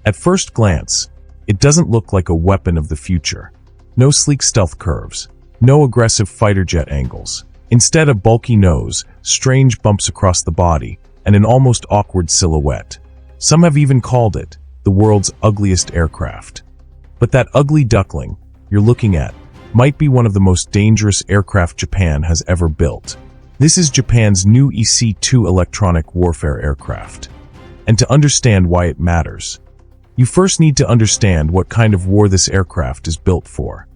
At first glance, it doesn't look like a weapon of the future. No sleek stealth curves, no aggressive fighter jet angles. Instead, a bulky nose, strange bumps across the body, and an almost awkward silhouette. Some have even called it the world's ugliest aircraft. But that ugly duckling you're looking at might be one of the most dangerous aircraft Japan has ever built. This is Japan's new EC-2 electronic warfare aircraft. And to understand why it matters, you first need to understand what kind of war this aircraft is built for.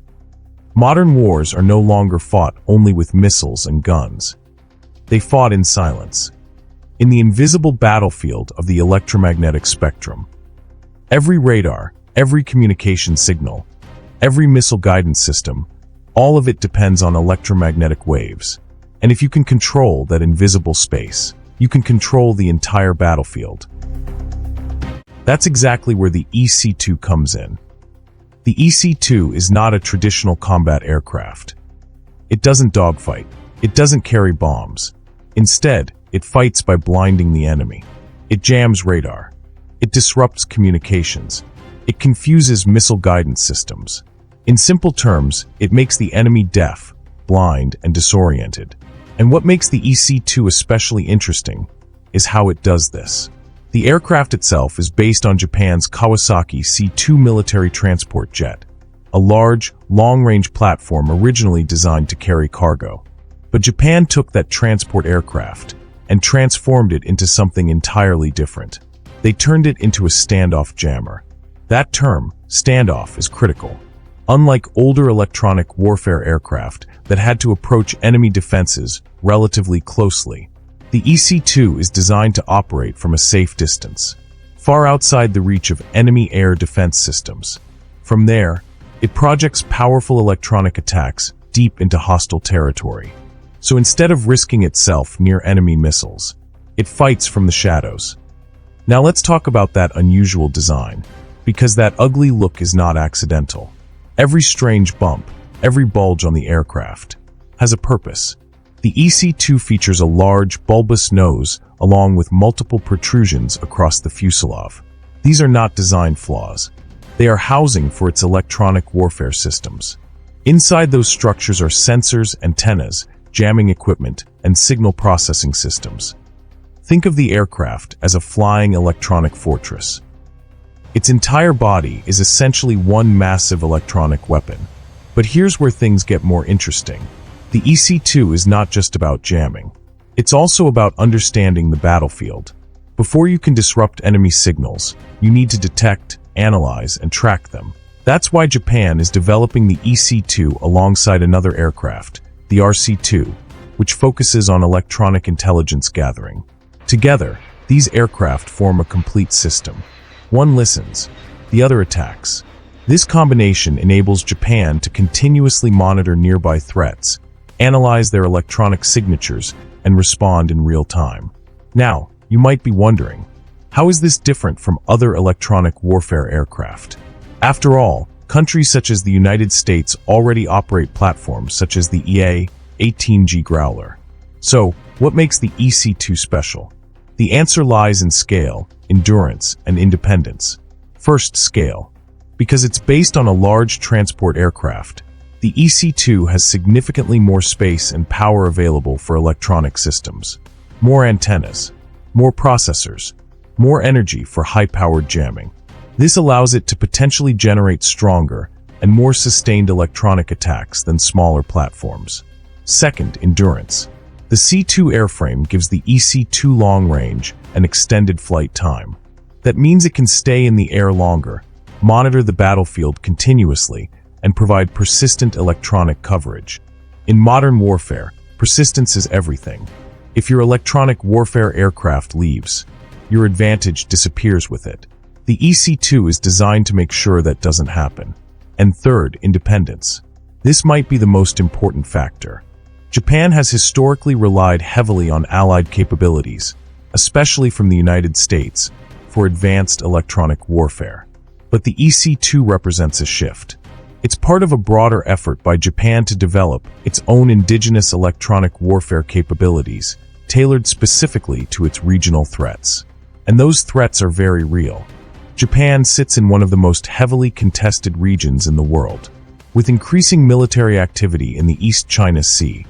Modern wars are no longer fought only with missiles and guns. They fought in silence, in the invisible battlefield of the electromagnetic spectrum. Every radar, every communication signal, every missile guidance system, all of it depends on electromagnetic waves. And if you can control that invisible space, you can control the entire battlefield. That's exactly where the EC-2 comes in. The EC-2 is not a traditional combat aircraft. It doesn't dogfight. It doesn't carry bombs. Instead, it fights by blinding the enemy. It jams radar. It disrupts communications. It confuses missile guidance systems. In simple terms, it makes the enemy deaf, blind, and disoriented. And what makes the EC-2 especially interesting is how it does this. The aircraft itself is based on Japan's Kawasaki C-2 military transport jet, a large, long-range platform originally designed to carry cargo. But Japan took that transport aircraft and transformed it into something entirely different. They turned it into a standoff jammer. That term, standoff, is critical. Unlike older electronic warfare aircraft that had to approach enemy defenses relatively closely, the EC-2 is designed to operate from a safe distance, far outside the reach of enemy air defense systems. From there, it projects powerful electronic attacks deep into hostile territory. So instead of risking itself near enemy missiles, it fights from the shadows. Now let's talk about that unusual design, because that ugly look is not accidental. Every strange bump, every bulge on the aircraft, has a purpose. The EC-2 features a large, bulbous nose along with multiple protrusions across the fuselage. These are not design flaws. They are housing for its electronic warfare systems. Inside those structures are sensors, antennas, jamming equipment, and signal processing systems. Think of the aircraft as a flying electronic fortress. Its entire body is essentially one massive electronic weapon. But here's where things get more interesting. The EC-2 is not just about jamming. It's also about understanding the battlefield. Before you can disrupt enemy signals, you need to detect, analyze, and track them. That's why Japan is developing the EC-2 alongside another aircraft, the RC-2, which focuses on electronic intelligence gathering. Together, these aircraft form a complete system. One listens, the other attacks. This combination enables Japan to continuously monitor nearby threats, analyze their electronic signatures, and respond in real time. Now, you might be wondering, how is this different from other electronic warfare aircraft? After all, countries such as the United States already operate platforms such as the EA-18G Growler. So, what makes the EC-2 special? The answer lies in scale, endurance, and independence. First, scale. Because it's based on a large transport aircraft, the EC-2 has significantly more space and power available for electronic systems. More antennas, more processors, more energy for high-powered jamming. This allows it to potentially generate stronger and more sustained electronic attacks than smaller platforms. Second, endurance. The C-2 airframe gives the EC-2 long range and extended flight time. That means it can stay in the air longer, monitor the battlefield continuously, and provide persistent electronic coverage. In modern warfare, persistence is everything. If your electronic warfare aircraft leaves, your advantage disappears with it. The EC-2 is designed to make sure that doesn't happen. And third, independence. This might be the most important factor. Japan has historically relied heavily on allied capabilities, especially from the United States, for advanced electronic warfare. But the EC-2 represents a shift. It's part of a broader effort by Japan to develop its own indigenous electronic warfare capabilities, tailored specifically to its regional threats. And those threats are very real. Japan sits in one of the most heavily contested regions in the world, with increasing military activity in the East China Sea,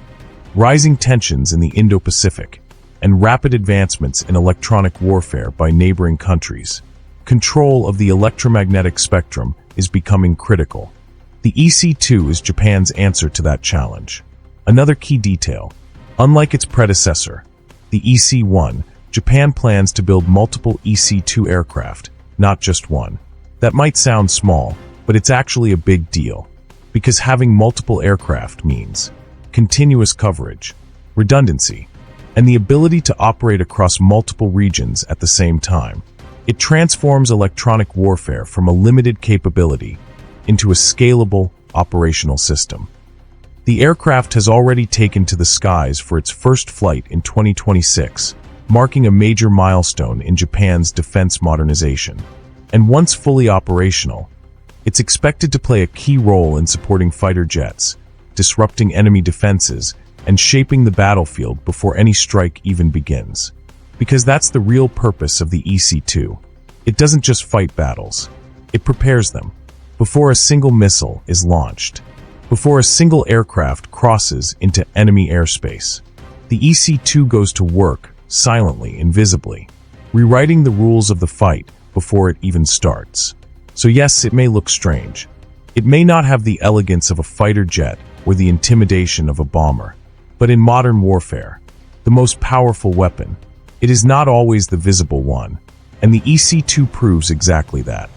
rising tensions in the Indo-Pacific, and rapid advancements in electronic warfare by neighboring countries. Control of the electromagnetic spectrum is becoming critical. The EC-2 is Japan's answer to that challenge. Another key detail: unlike its predecessor, the EC-1, Japan plans to build multiple EC-2 aircraft, not just one. That might sound small, but it's actually a big deal, because having multiple aircraft means continuous coverage, redundancy, and the ability to operate across multiple regions at the same time. It transforms electronic warfare from a limited capability into a scalable, operational system. The aircraft has already taken to the skies for its first flight in 2026, marking a major milestone in Japan's defense modernization. And once fully operational, it's expected to play a key role in supporting fighter jets, disrupting enemy defenses, and shaping the battlefield before any strike even begins. Because that's the real purpose of the EC-2. It doesn't just fight battles. It prepares them. Before a single missile is launched, before a single aircraft crosses into enemy airspace, the EC-2 goes to work, silently, invisibly, rewriting the rules of the fight before it even starts. So yes, it may look strange. It may not have the elegance of a fighter jet or the intimidation of a bomber. But in modern warfare, the most powerful weapon, it is not always the visible one, and the EC-2 proves exactly that.